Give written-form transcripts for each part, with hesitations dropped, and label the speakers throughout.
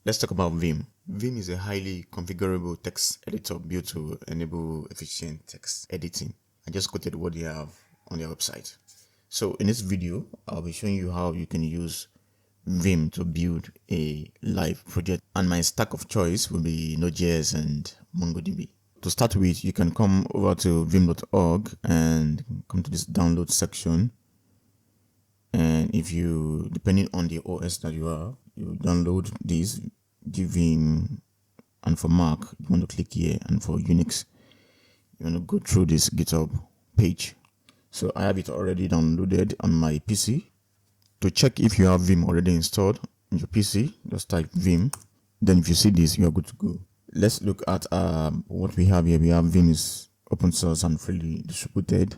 Speaker 1: Let's talk about Vim. Vim is a highly configurable text editor built to enable efficient text editing. I just quoted what they have on their website. So in this video, I'll be showing you how you can use Vim to build a live project, and my stack of choice will be Node.js and MongoDB. To start with, you can come over to vim.org and come to this download section. And if you, depending on the OS that you are, you download this Vim, and for Mac, you want to click here, and for Unix, you want to go through this GitHub page. So I have it already downloaded on my PC. To check if you have Vim already installed on your PC, just type Vim. Then if you see this, you are good to go. Let's look at what we have here. We have Vim is open source and freely distributed.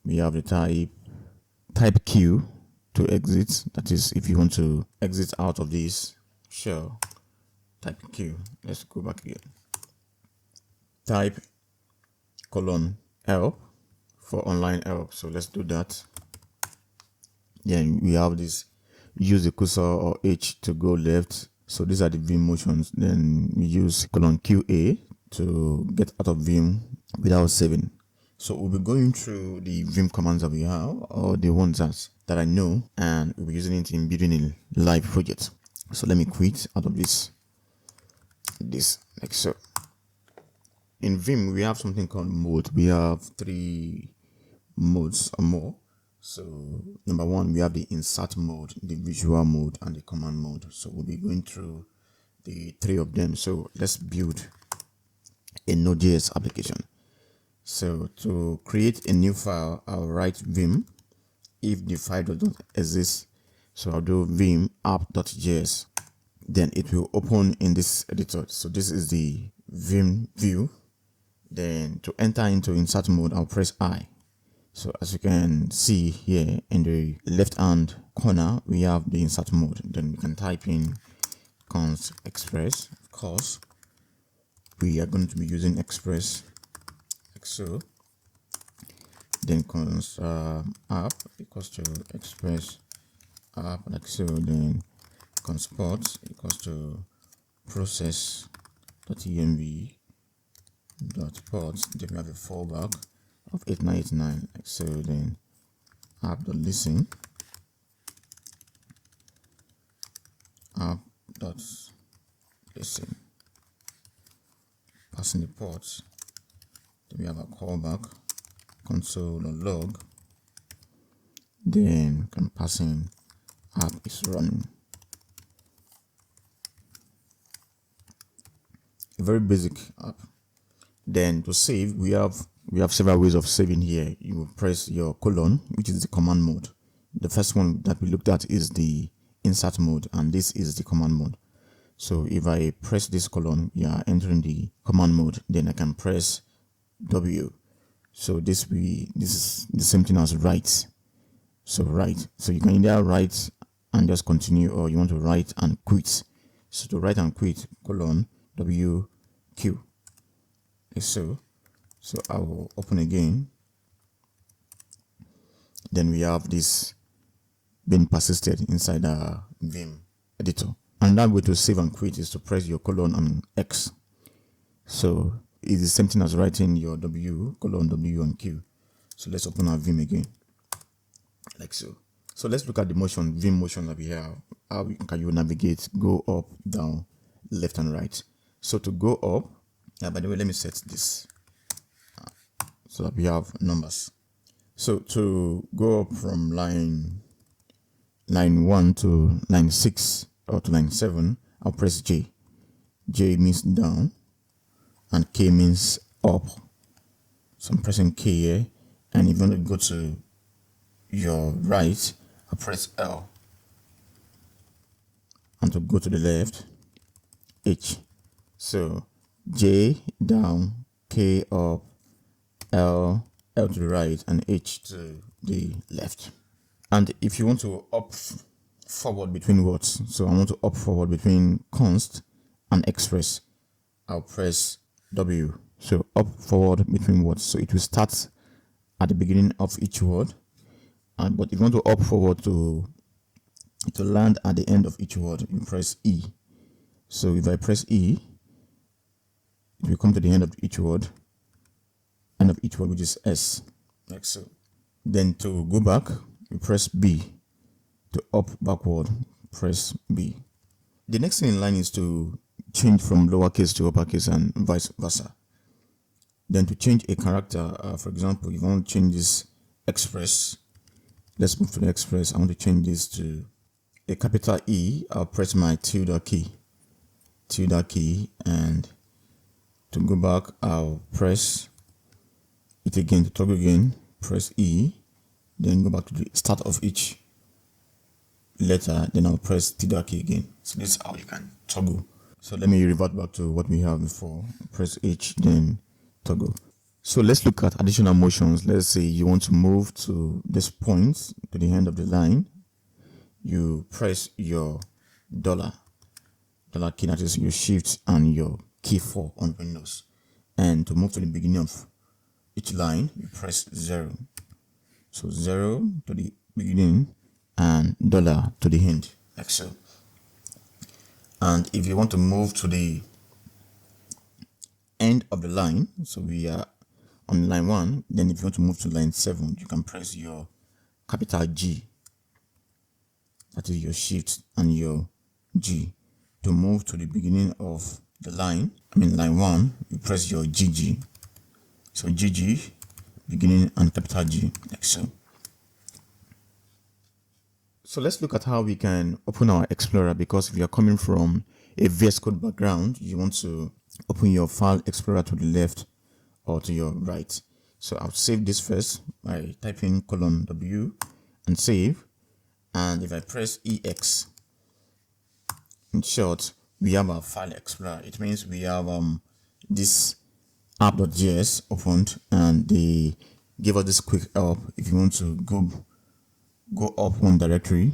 Speaker 1: We have the type Q to exit. That is, if you want to exit out of this shell, type Q. Let's go back again. Type :help for online help. So let's do that. Then we have this, use the cursor or H to go left. So these are the Vim motions. Then we use :QA to get out of Vim without saving. So we'll be going through the Vim commands that we have, or the ones that I know, and we'll be using it in building a live project. So let me quit out of this like so. In Vim, we have something called mode. We have 3 modes or more. So number 1, we have the insert mode, the visual mode, and the command mode. So we'll be going through the 3 of them. So let's build a Node.js application. So to create a new file, I'll write Vim if the file doesn't exist. So I'll do vim app.js. Then it will open in this editor. So this is the Vim view. Then to enter into insert mode, I'll press I. So as you can see here in the left hand corner, we have the insert mode. Then we can type in const express. Of course, we are going to be using express like so. Then const app equals to express app like so. Then const port equals to process.env .port. Then we have a fallback of 8989 like so. Then app.listen app.listen, passing the ports. Then we have a callback console.log. Then can pass in app is running. A very basic app. Then to save, we have several ways of saving here. You will press your colon, which is the command mode. The first one that we looked at is the insert mode, and this is the command mode. So if I press this colon, we are entering the command mode. Then I can press W. So this is the same thing as write. So write. So you can either write and just continue, or you want to write and quit. So to write and quit, colon WQ. So I will open again. Then we have this being persisted inside the Vim editor. Another way to save and quit is to press your colon and X. So it's the same thing as writing your W, colon W and Q. So let's open our Vim again like so. So let's look at the Vim motion that we have. How can you navigate, go up, down, left and right. So to go up, by the way, let me set this so that we have numbers. So to go up from line 1 to line 6 or to line 7, I'll press J. J means down and K means up. So I'm pressing K here, and if you want to go to your right, I'll press L. And to go to the left, H. So J down, K up, L to the right, and H to the left. And if you want to up forward between words, so I want to up forward between const and express, I'll press W. So up forward between words. So it will start at the beginning of each word, but if you want to up forward to land at the end of each word, you press E. So if I press E, it will come to the end of each word, which is S, like so. Then to go back, we press B. To up backward, press B. The next thing in line is to change from lowercase to uppercase and vice versa. Then to change a character, for example, if I want to change this express, let's move to the express. I want to change this to a capital E. I'll press my tilde key, and to go back, I'll press it again. To toggle again, press E, then go back to the start of each letter, then I'll press tilde key again. So this is how you can toggle. So let me revert back to what we have before. Press H, then toggle. So let's look at additional motions. Let's say you want to move to this point, to the end of the line. You press your dollar key, that is your shift and your key 4 on Windows. And to move to the beginning of each line, you press 0. So 0 to the beginning and dollar to the end, like so. And if you want to move to the end of the line, so we are on line 1, then if you want to move to line 7, you can press your capital G, that is your shift and your G. To move to the beginning of the line, line 1, you press your GG. So GG, beginning and capital G, like so. So let's look at how we can open our Explorer, because if you're coming from a VS Code background, you want to open your File Explorer to the left or to your right. So I'll save this first by typing :W and save. And if I press EX, in short, we have our File Explorer. It means we have this app.js opened, and they give us this quick help. If you want to go up one directory,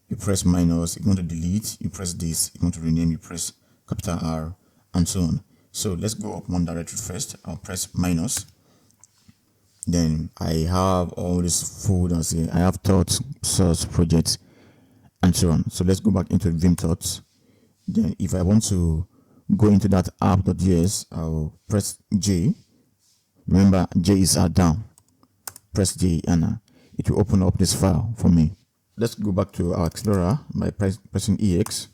Speaker 1: you press minus. If you want to delete, you press this. If you want to rename, you press capital R, and so on. So let's go up one directory first. I'll press minus. Then I have all these folders here. I have thoughts, source, projects, and so on. So let's go back into Vim thoughts. Then if I want to go into that app.js, I'll press J. Remember, J is down. Press J and it will open up this file for me. Let's go back to our Explorer by pressing EX.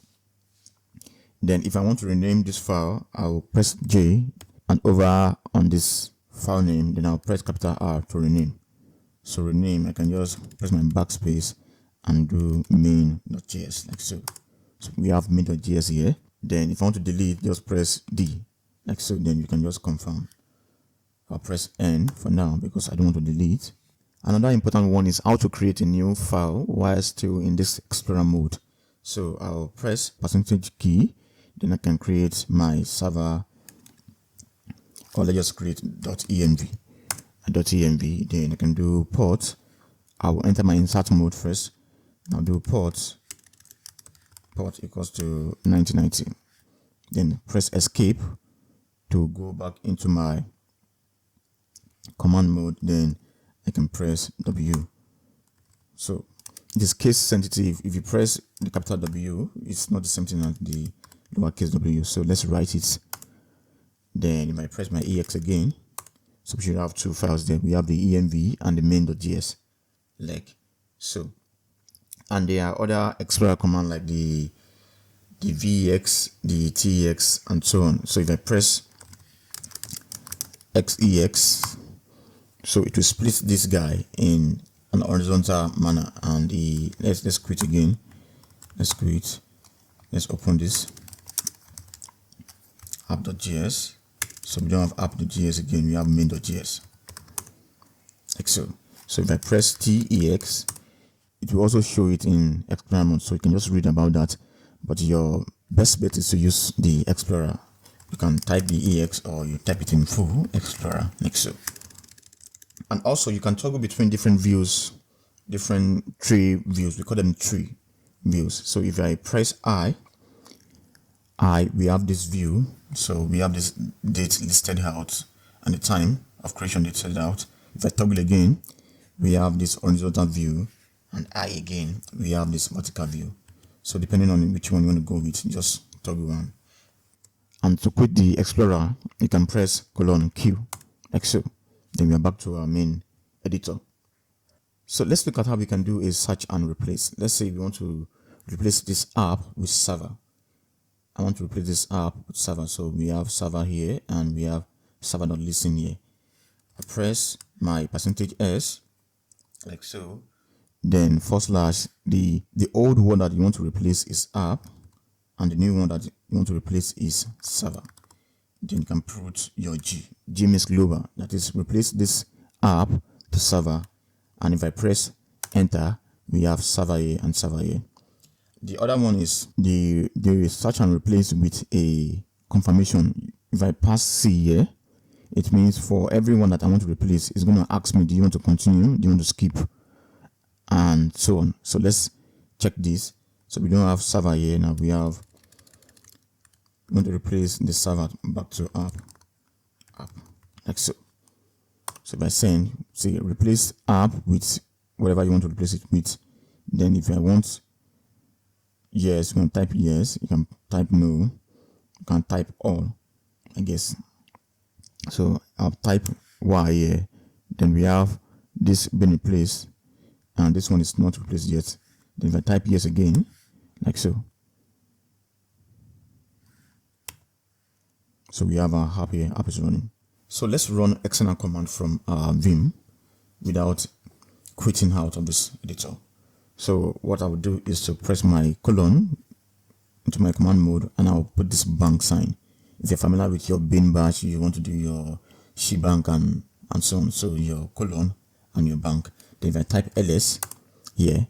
Speaker 1: Then if I want to rename this file, I'll press J, and over on this file name, then I'll press capital R to rename. So rename, I can just press my backspace and do main.js, like so. So we have main.js here. Then if I want to delete, just press D, like so. Then you can just confirm. I'll press N for now because I don't want to delete. Another important one is how to create a new file while still in this Explorer mode. So I'll press %key, then I can create my server, or let's just create .env. Then I can do port. I will enter my insert mode first. I'll do port equals to 1990. Then press escape to go back into my command mode. Then I can press W. So it is case sensitive. If you press the capital W, it's not the same thing as the lowercase w. So let's write it. Then if I press my EX again, so we should have two files there. We have the env and the main.js, like so. And there are other Explorer commands like the VX, the TX, and so on. So if I press XEX, so it will split this guy in an horizontal manner. And let's quit again. Let's quit. Let's open this app.js. So we don't have app.js again. We have main.js, like so. So if I press TEX, it will also show it in Explorer mode, so you can just read about that. But your best bet is to use the Explorer. You can type the EX or you type it in full Explorer, like so. And also you can toggle between different views, different tree views. We call them tree views. So if I press we have this view. So we have this date listed out and the time of creation listed out. If I toggle again, we have this horizontal view, and again we have this vertical view. So depending on which one you want to go with, just toggle one. And to quit the Explorer, you can press :Q, like so. Then we are back to our main editor. So let's look at how we can do a search and replace. Let's say we want to replace this app with server. I want to replace this app with server. So we have server here and we have server.listen here. I press my %s, like so. Then / the old one that you want to replace is app, and the new one that you want to replace is server. Then you can put your G. G means global, that is, replace this app to server. And if I press enter, we have server here and server here. The other one is the search and replace with a confirmation. If I pass C here, it means for everyone that I want to replace, it's going to ask me, do you want to continue, do you want to skip, and so on. So let's check this. So we don't have server here. Now we want to replace the server back to app, like so. So if I say replace app with whatever you want to replace it with, then if I want yes, you can type yes, you can type no, you can type all, I guess. So I'll type Y here. Then we have this been replaced, and this one is not replaced yet. Then if I type yes again, like so. So we have our app here, app is running. So let's run external command from Vim without quitting out of this editor. So what I will do is to press my colon into my command mode, and I'll put this bank sign. If you're familiar with your bin bash, you want to do your shebang and so on. So your colon and your bank. Then if I type ls here,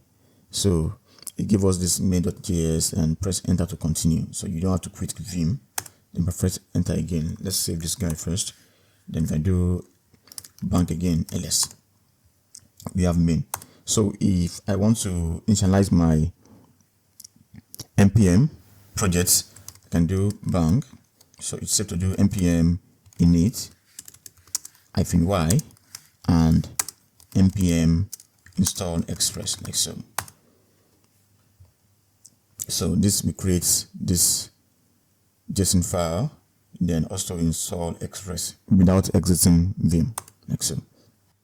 Speaker 1: so it gives us this main.js, and press enter to continue. So you don't have to quit Vim. Then press enter again. Let's save this guy first. Then if I do bank again, ls, we have main. So if I want to initialize my npm projects, I can do bank. So it's safe to do npm init -y and npm install express, like so. So this will create this JSON file, then also install express without exiting Vim, like so.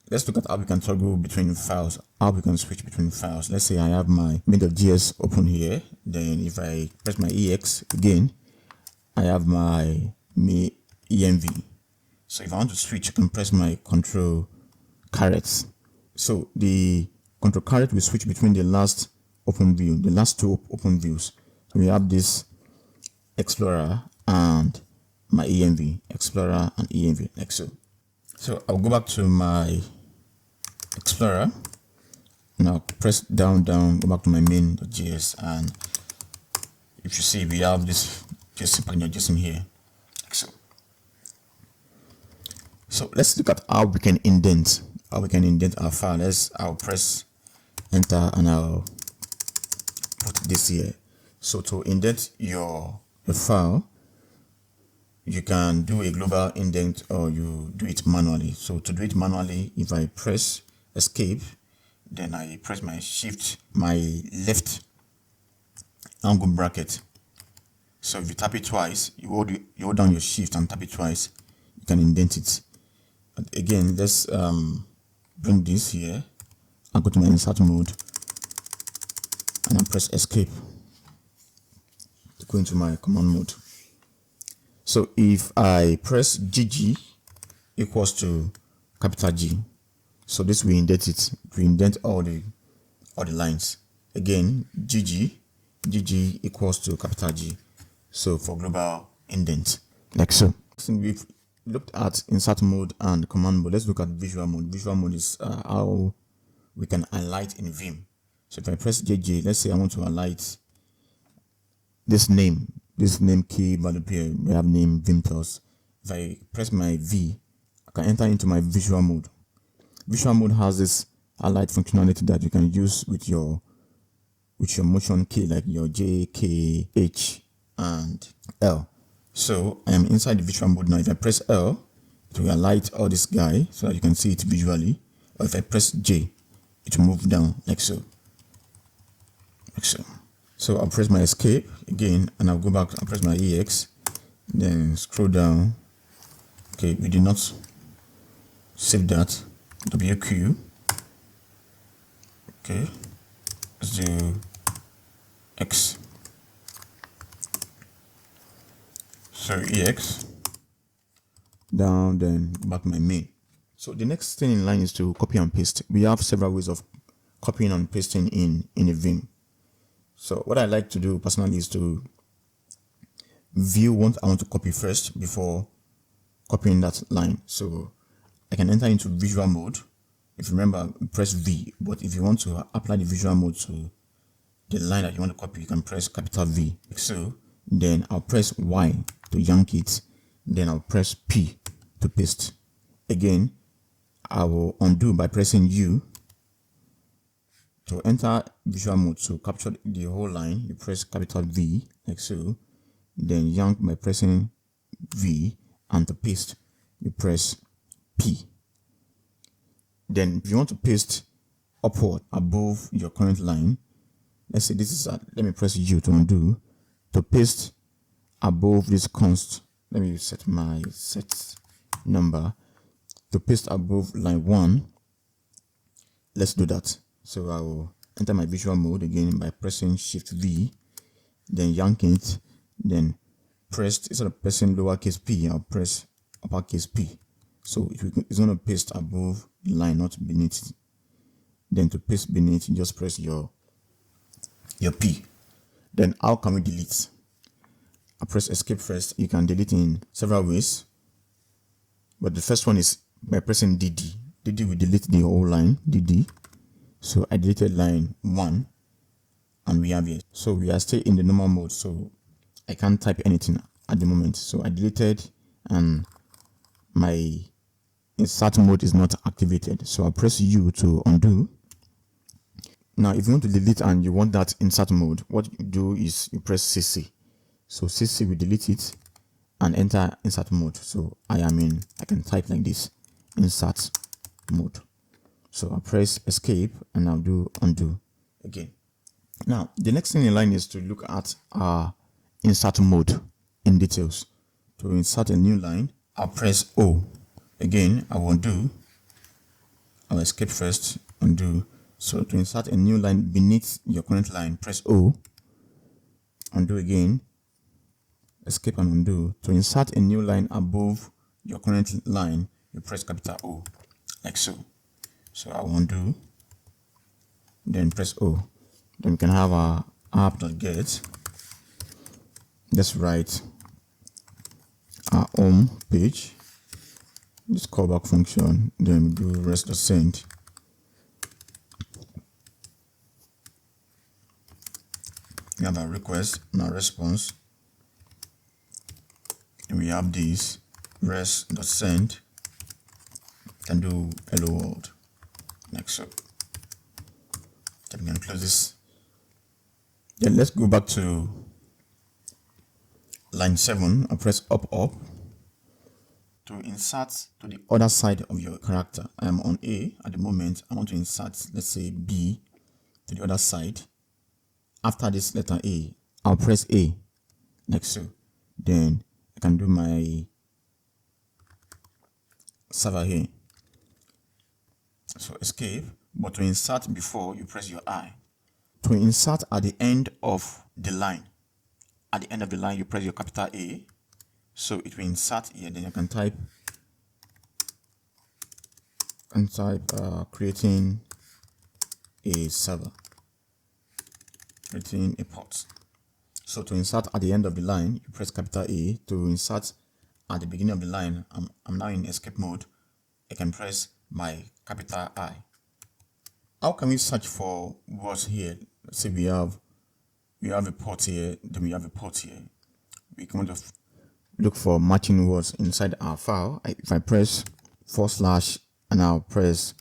Speaker 1: Let's look at how we can toggle between files, how we can switch between files. Let's say I have my main.js open here. Then if I press my ex again, I have my env. So if I want to switch, I can press my control caret. So the control caret will switch between the last open view, the last two open views. So we have this Explorer and my env, Explorer and env, like so. So I'll go back to my Explorer. Now press down, go back to my main.js, and if you see, we have this JSON here, like so. So let's look at how we can indent. Our file. I'll press enter and I'll put this here. So to indent your file, you can do a global indent or you do it manually. So to do it manually, if I press escape, then I press my left angle bracket. So if you tap it twice, you hold down your shift and tap it twice, you can indent it. And again, let's bring this here and go to my insert mode, and I press escape to go into my command mode. So if I press GG equals to capital G, so this will indent it. It will indent all the lines. Again, GG equals to capital G. So for global indent, like so. So we've looked at insert mode and command mode. Let's look at visual mode. Visual mode is how we can highlight in Vim. So if I press JJ, let's say I want to highlight this name key value pair. We have name Vim plus. If I press my V, I can enter into my visual mode. Visual mode has this highlight functionality that you can use with your motion key, like your J, K, H, and L. So I am inside the visual mode now. If I press L, it will highlight all this guy so that you can see it visually. Or if I press J, it will move down like so. Like so. So I'll press my escape again and I'll go back and press my EX. Then scroll down. Okay, we did not save that. WQ. Okay, let's do X. So EX. Down, then back my main. So the next thing in line is to copy and paste. We have several ways of copying and pasting in a Vim. So what I like to do personally is to view what I want to copy first before copying that line. So I can enter into visual mode. If you remember, press V. But if you want to apply the visual mode to the line that you want to copy, you can press capital V. So then I'll press Y to yank it. Then I'll press P to paste. Again, I will undo by pressing U. To enter visual mode, to capture the whole line, you press capital V, like so. Then yank by pressing V, and to paste, you press P. Then if you want to paste upward above your current line, let's say this is let me press U to undo. To paste above this const, let me set my set number. To paste above line 1, let's do that. So I will enter my visual mode again by pressing Shift V, then yank it, then press, instead of pressing lowercase p, I'll press uppercase P. So it's going to paste above the line, not beneath it. Then to paste beneath, you just press your P. Then how can we delete? I press escape first. You can delete in several ways, but the first one is by pressing DD. DD will delete the whole line, DD. So I deleted line 1 and we have it. So we are still in the normal mode, so I can't type anything at the moment. So I deleted and my insert mode is not activated. So I'll press U to undo. Now if you want to delete and you want that insert mode, what you do is you press CC. So CC will delete it and enter insert mode. So I can type like this, insert mode. So I'll press escape and I'll do undo again. Now the next thing in line is to look at our insert mode in details. To insert a new line, I'll press O. Again, I will undo. I'll escape first, undo. So to insert a new line beneath your current line, press O. Undo again. Escape and undo. To insert a new line above your current line, you press capital O, like so. So I will undo, then press O. Then we can have our app.get. Let's write our home page. This callback function. Then we do rest.send. We have our request and our response. And we have this rest.send. Can do hello world. Like so. Then I'm going to close this. Then let's go back to line 7. I press up. To insert to the other side of your character. I am on A at the moment. I want to insert, let's say, B to the other side. After this letter A, I'll press A, like so. Then I can do my server here. So escape, but to insert before, you press your I. To insert at the end of the line, you press your capital A. So it will insert here. Then you can type creating a server, creating a port. So to insert at the end of the line, you press capital A. To insert at the beginning of the line, I'm now in escape mode. I can press my capital I. How can we search for words here? Let's say we have a port here, then we have a port here. We can look for matching words inside our file. If I press / and I'll press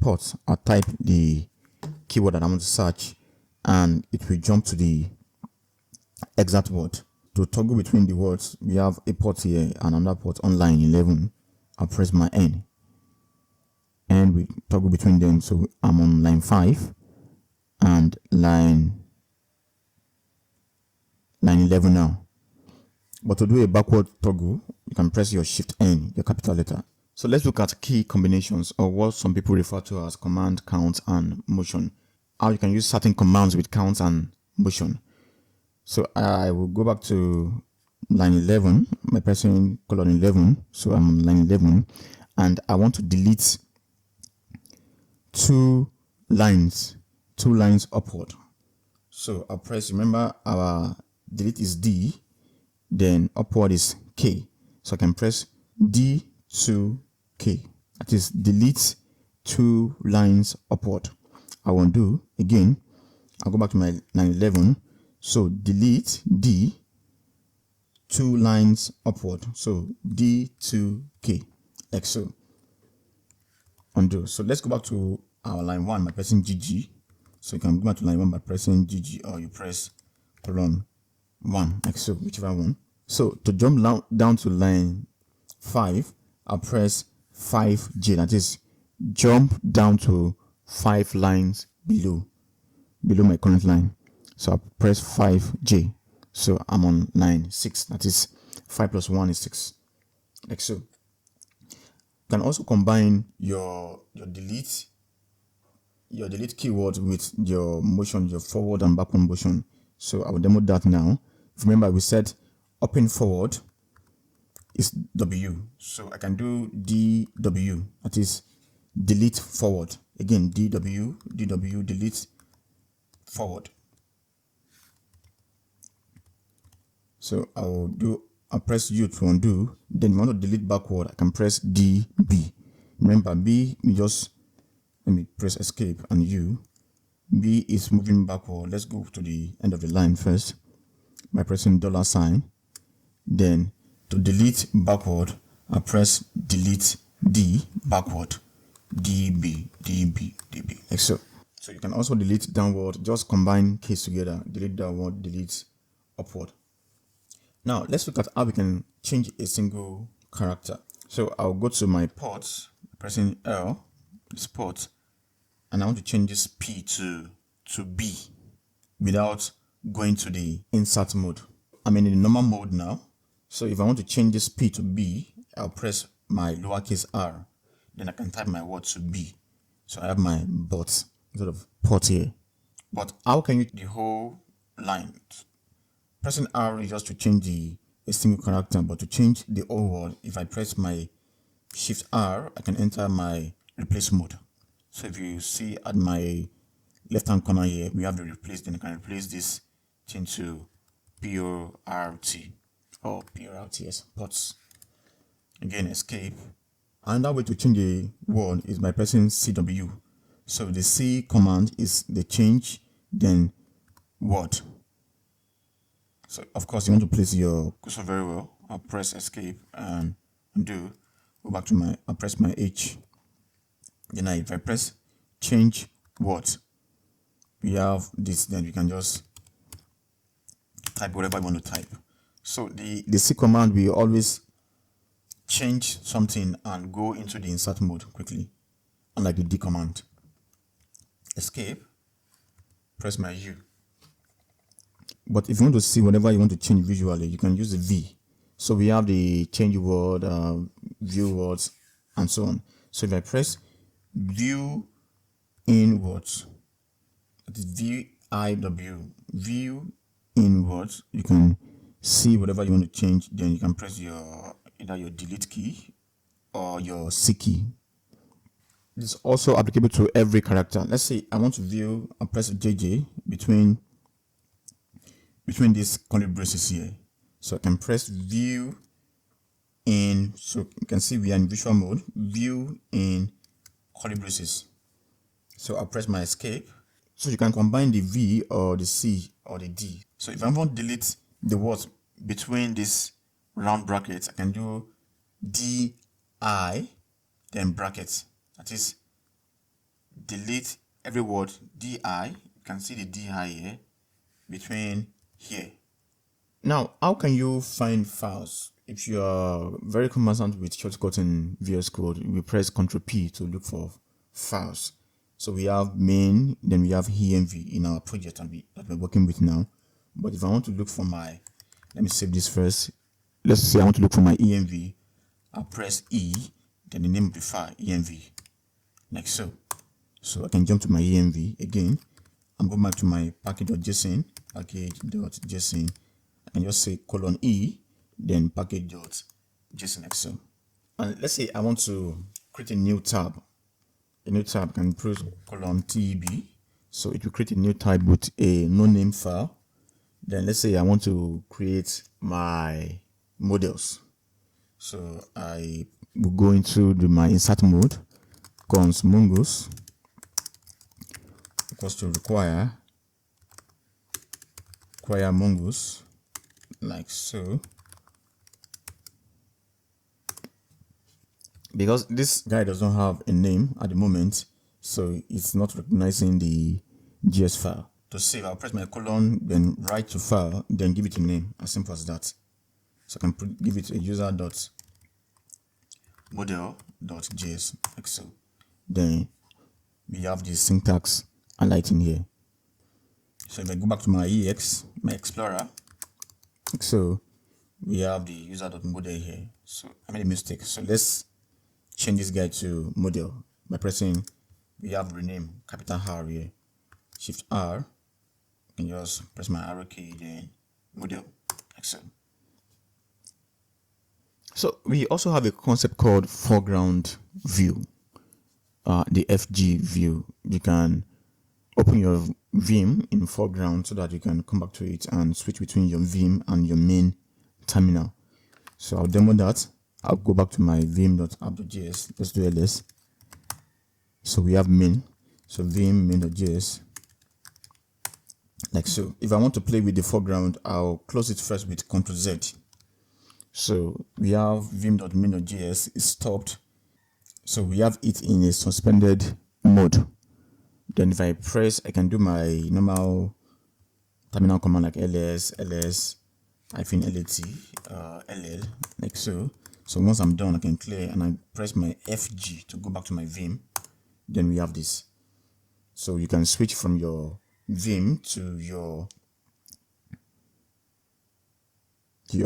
Speaker 1: port, I'll type the keyword that I want to search and it will jump to the exact word. To toggle between the words, we have a port here and another port on line 11. I'll press my N and we toggle between them. So I'm on line 5 and line 11 now. But to do a backward toggle, you can press your Shift N, your capital letter. So let's look at key combinations, or what some people refer to as command, count, and motion. How you can use certain commands with count and motion. So I will go back to line 11 by pressing colon 11. So I'm on line 11 and I want to delete two lines upward. So I'll press, remember our delete is D, then upward is K. So I can press D to K. That is delete two lines upward. I won't do again. I'll go back to my line 11. So delete D, two lines upward. So D to K, like so. Undo. So let's go back to our line 1 by pressing GG. So you can go back to line 1 by pressing GG, or you press colon 1, like so, whichever one. So to jump down to line 5, I'll press 5J. That is, jump down to 5 lines below my current line. So I'll press 5J. So I'm on line 6. That is 5 plus 1 is 6, like so. You can also combine your delete keyword with your motion, your forward and backward motion. So I will demo that now. Remember, we said open forward is W. So I can do DW, that is delete forward. Again, DW, delete forward. So I'll press U to undo. Then you want to delete backward, I can press DB. Remember, B, let me press escape and U. B is moving backward. Let's go to the end of the line first by pressing $sign. Then to delete backward, I press delete D backward. DB, like so. So you can also delete downward, just combine keys together. Delete downward, delete upward. Now let's look at how we can change a single character. So I'll go to my ports, pressing L, this port, and I want to change this P to B without going to the insert mode. I'm in the normal mode now. So if I want to change this P to B, I'll press my lowercase r. Then I can type my word to B. So I have my but instead of port here. But how can you the whole line? Pressing R is just to change a single character, but to change the whole word, if I press my Shift R, I can enter my replace mode. So if you see at my left hand corner here, we have the replace, then I can replace this thing to PORT or PORTS, ports. Again, escape. Another way to change a word is by pressing CW. So the C command is the change, then word. So of course you want to place your cursor very well. I'll press escape and undo. Go back to I'll press my H. Then if I press change word, we have this, then we can just type whatever you want to type. So the C command will always change something and go into the insert mode quickly, unlike the D command. Escape, press my U. But if you want to see whatever you want to change visually, you can use the V. So we have the change word, view words, and so on. So if I press view in words, that is VIW, view in words, you can see whatever you want to change. Then you can press either your delete key or your C key. This is also applicable to every character. Let's say I want to view, I press JJ between these curly braces here. So I can press view in, so you can see we are in visual mode, view in curly braces. So I'll press my escape. So you can combine the V or the C or the D. So if I want to delete the words between these round brackets, I can do DI, then brackets. That is, delete every word DI. You can see the DI here between here. Now, how can you find files? If you are very conversant with shortcut in VS Code, we press Ctrl P to look for files. So we have main, then we have env in our project that we're working with now. But if I want to look for let me save this first. let's say I want to look for my env. I'll press E, then the name of the file, env, like so. So I can jump to my env again. I'm going back to my package.json, package.json. I can just say :E, then package.json, like so. And let's say I want to create a new tab. A new tab, can press :TB. So it will create a new tab with a no name file. Then let's say I want to create my models. So I will go into my insert mode, cons mongoose equals to require mongoose, like so. Because this guy does not have a name at the moment, so it's not recognizing the GS file. To save, I'll press my colon, then write to file, then give it a name, as simple as that. So I can give it a user.model.js, like so. Then we have the syntax highlighting here. So if I go back to my my Explorer, like so, we have the user.model here. So I made a mistake. So let's change this guy to model by pressing, we have rename, capital R here, Shift R, and just press my arrow key, then model, like so. So we also have a concept called foreground view, the FG view. You can open your Vim in foreground so that you can come back to it and switch between your Vim and your main terminal. So I'll demo that. I'll go back to my vim.app.js. Let's do ls. So we have main. So vim main.js, like so. If I want to play with the foreground, I'll close it first with Ctrl Z. So we have vim.main.js is stopped. So we have it in a suspended mode. Then if I press, I can do my normal terminal command like ls -lat ll, like so. So once I'm done, I can clear and I press my FG to go back to my Vim. Then we have this. So you can switch from your Vim to your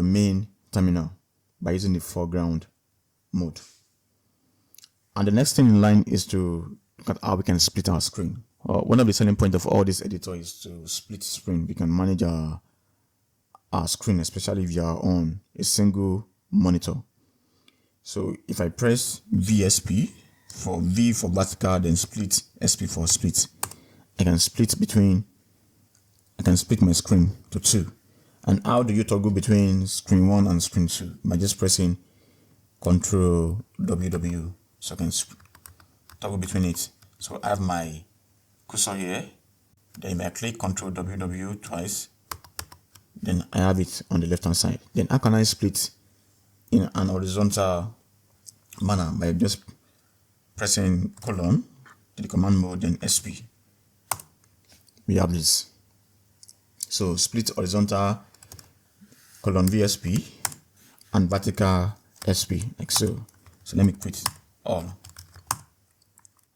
Speaker 1: main terminal by using the foreground mode. And the next thing in line is to look at how we can split our screen. One of the selling points of all this editor is to split screen. We can manage our screen, especially if you are on a single monitor. So if I press VSP for V for vertical, then split SP for split, I can split my screen to 2. And how do you toggle between screen 1 and screen 2? By just pressing Ctrl WW. So I can toggle between it. So I have my cursor here. Then I click Ctrl WW twice. Then I have it on the left hand side. Then how can I split in an horizontal manner? By just pressing colon to the command mode, then SP. We have this. So split horizontal colon VSP and vertical SP, like so. So let me quit all.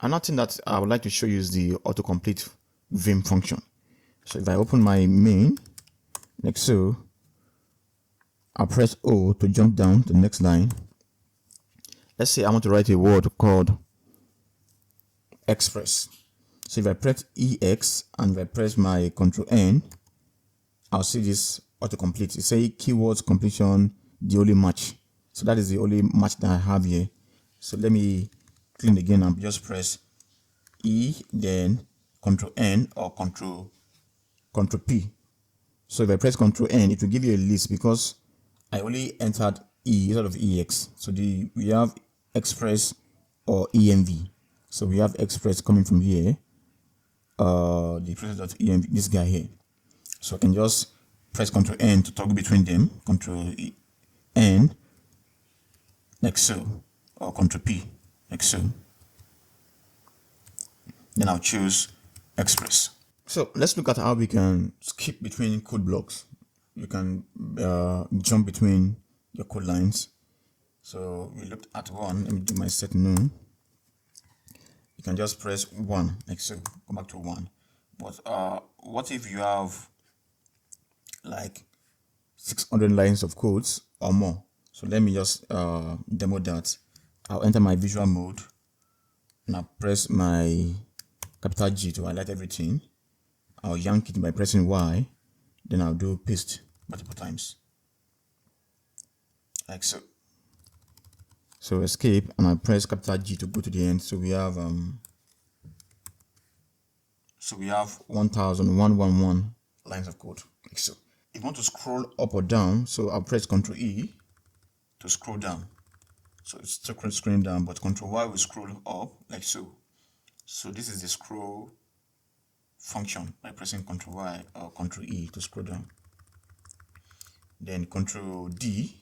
Speaker 1: Another thing that I would like to show you is the autocomplete Vim function. So if I open my main, like so, I'll press O to jump down to the next line. Let's say I want to write a word called express. So if I press EX and if I press my Ctrl N, I'll see this autocomplete. It says keywords completion, the only match. So that is the only match that I have here. So let me clean again and just press E, then Ctrl N or Ctrl P. So if I press Ctrl N, it will give you a list because I only entered E instead of EX. So we have express or EMV. So we have express coming from here. The process.env, this guy here. So I can just press Ctrl N to toggle between them. Ctrl N, like so, or Ctrl P, like so. Then I'll choose express. So let's look at how we can skip between code blocks. You can jump between your code lines. So we looked at one. Let me do my set new. You can just press 1, like so, go back to 1. But what if you have like 600 lines of codes or more. So let me just demo that. I'll enter my visual mode and I'll press my capital G to highlight everything. I'll yank it by pressing Y, then I'll do paste multiple times like so. So escape and I press capital G to go to the end. So we have 1111 lines of code like so. If you want to scroll up or down, so I'll press Ctrl E to scroll down. So it's still scrolling down, but Ctrl Y will scroll up like so. So this is the scroll function by pressing Ctrl Y or Ctrl E to scroll down. Then Ctrl D.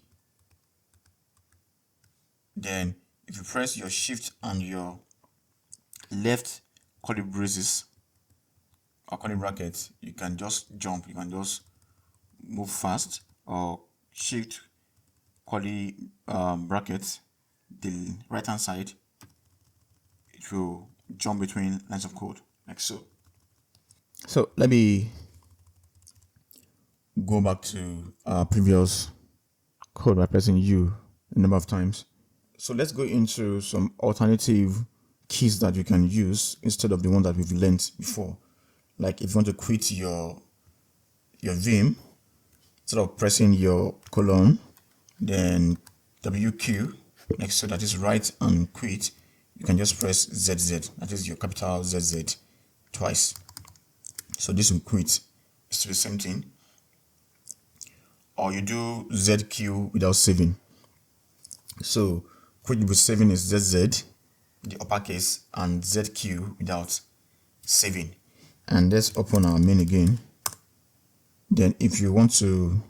Speaker 1: Then if you press your shift and your left curly braces or curly brackets, you can just jump, you can just move fast, or shift curly brackets, the right hand side, it will jump between lines of code like so. So let me go back to our previous code by pressing U a number of times. So let's go into some alternative keys that you can use instead of the one that we've learned before. Like if you want to quit your Vim, instead of pressing your colon, then WQ, like so, that is right, and quit, you can just press ZZ, that is your capital ZZ, twice. So this will quit. It's the same thing. Or you do ZQ without saving. So quit with saving is ZZ, the uppercase, and ZQ without saving. And let's open our main again. Then if you want to,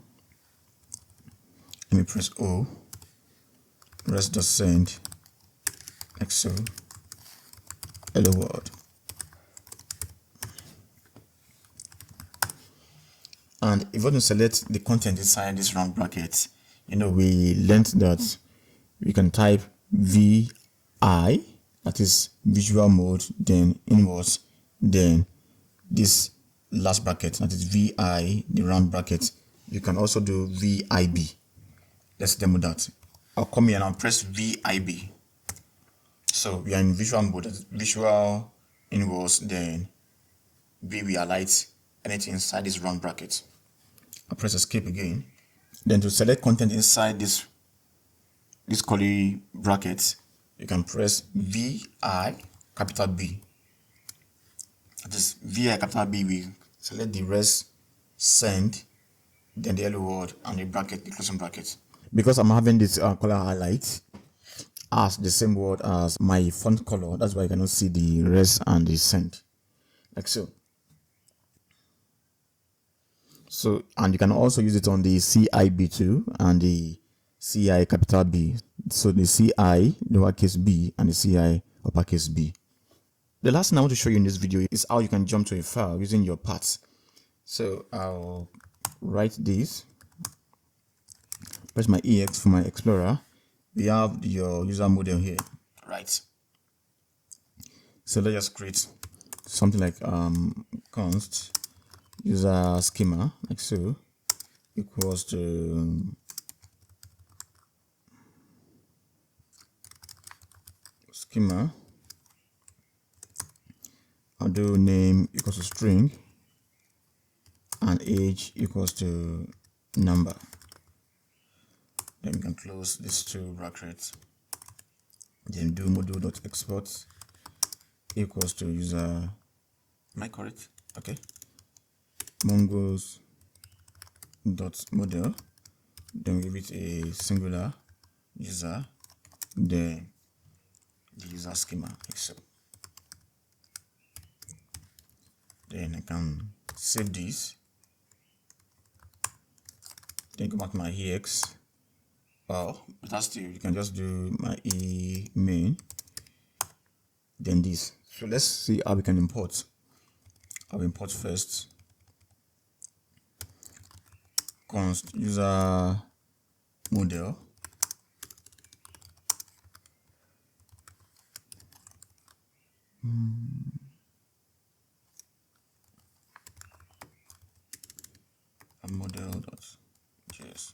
Speaker 1: let me press O, rest.send, like so, hello world. And if you want to select the content inside this round bracket, we learned that we can type VI, that is visual mode, then inwards, then this last bracket, that is VI, the round bracket. You can also do VIB. Let's demo that. I'll come here and I'll press VIB. So we are in visual mode, that is visual inwards, then V will highlight anything inside this round bracket. I'll press escape again. Then to select content inside this curly bracket, you can press VI capital B. That is VI capital B. We select the rest, send, then the hello world, and the bracket, the closing bracket. Because I'm having this color highlight as the same word as my font color, that's why you cannot see the rest and the send, like so. So, and you can also use it on the CIB2 and the CI capital B. So the CI lowercase b and the CI uppercase B. The last thing I want to show you in this video is how you can jump to a file using your paths. So I'll write this, press my EX for my Explorer. We have your user model here, right? So let's just create something like const user schema, like so, equals to schema. I'll do name equals to string and age equals to number. Then we can close these two brackets. Then do module.export equals to user. Am I correct? Okay. Mongoose.model. Then give it a singular user. Then the user schema, like so. Then I can save this. Then go back to my EX. Well, that's still, you can just do my E main. Then this. So let's see how we can import. I'll import first. Const user model. Model.js.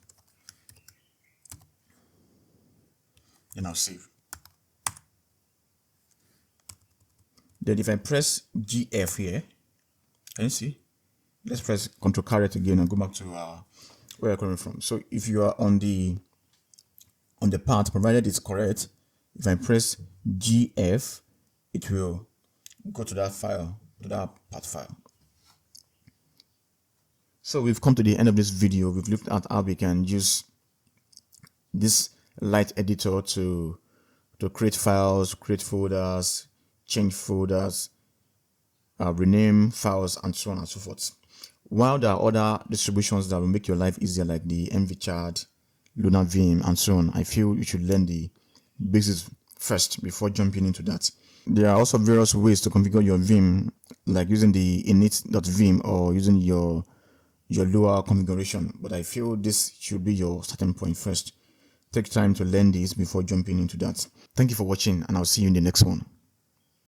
Speaker 1: then I'll save. Then if I press GF here, can you see? Let's press Ctrl Caret again and go back to where I'm coming from. So if you are on the path, provided it's correct, if I press GF, it will go to that file, to that path file. So we've come to the end of this video. We've looked at how we can use this light editor to create files, create folders, change folders, rename files, and so on and so forth. While there are other distributions that will make your life easier, like the MVChart, Lunar Vim, and so on, I feel you should learn the basics first before jumping into that. There are also various ways to configure your Vim, like using the init.vim or using your Lua configuration, but I feel this should be your starting point first. Take time to learn this before jumping into that. Thank you for watching, and I'll see you in the next one.